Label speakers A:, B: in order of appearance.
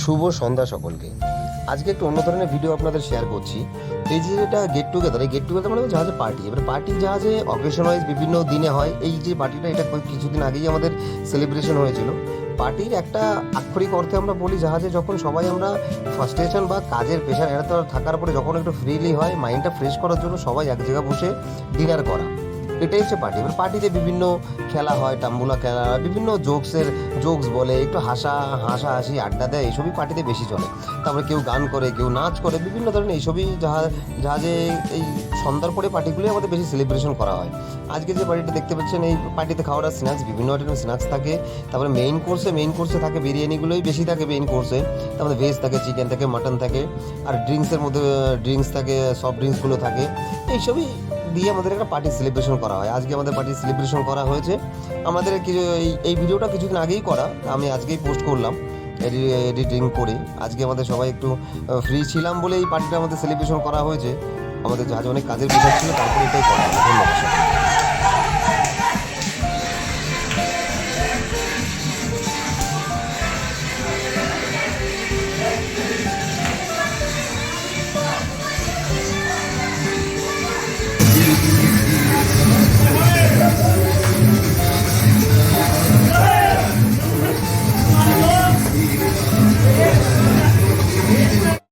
A: শুভ সন্ধ্যা সকলকে। আজকে একটু অন্য ধরনের ভিডিও আপনাদের শেয়ার করছি। এই যে এটা গেট টুগেদার, এই গেট টুগেদার মানে জাহাজে পার্টি। এবার পার্টি জাহাজে অকেশন ওয়াইজ বিভিন্ন দিনে হয়। এই যে পার্টিটা, এটা কিছুদিন আগেই আমাদের সেলিব্রেশন হয়েছিল। পার্টির একটা আক্ষরিক অর্থে আমরা বলি, জাহাজে যখন সবাই আমরা ফার্স্টেশন বা কাজের প্রেশার এড়াতে থাকার পরে যখন একটু ফ্রিলি হয়, মাইন্ডটা ফ্রেশ করার জন্য সবাই এক জায়গায় বসে ডিনার করা, এটাই হচ্ছে পার্টি। এবার পার্টিতে বিভিন্ন খেলা হয়, টাম্বুলা খেলা হয়, বিভিন্ন জোকস বলে, একটু হাসাহাসি আড্ডা দেয়, এইসবই পার্টিতে বেশি চলে। তারপরে কেউ গান করে, কেউ নাচ করে, বিভিন্ন ধরনের এইসবই জাহাজে এই সন্ধ্যার পরে পার্টিগুলোই আমাদের বেশি সেলিব্রেশন করা হয়। আজকে যে পার্টিটা দেখতে পাচ্ছেন, এই পার্টিতে খাওয়ার স্ন্যাক্স, বিভিন্ন ধরনের স্ন্যাক্স থাকে। তারপরে মেইন কোর্সে থাকে বিরিয়ানিগুলোই বেশি থাকে মেইন কোর্সে। তারপরে ভেজ থাকে, চিকেন থাকে, মাটন থাকে, আর ড্রিঙ্কসের মধ্যে ড্রিঙ্কস থাকে, সফট ড্রিঙ্কসগুলো থাকে। এইসবই দিয়ে আমাদের একটা পার্টি সেলিব্রেশন করা হয়। আজকে আমাদের পার্টি সেলিব্রেশন করা হয়েছে। আমাদের কিছু এই ভিডিওটা কিছুদিন আগেই করা, আমি আজকেই পোস্ট করলাম এডিটিং করে। আজকে আমাদের সবাই একটু ফ্রি ছিলাম বলে এই পার্টিটা আমাদের সেলিব্রেশন করা হয়েছে। আমাদের জাহাজে অনেক কাজের বিষয় ছিল, তারপরে এটাই করা।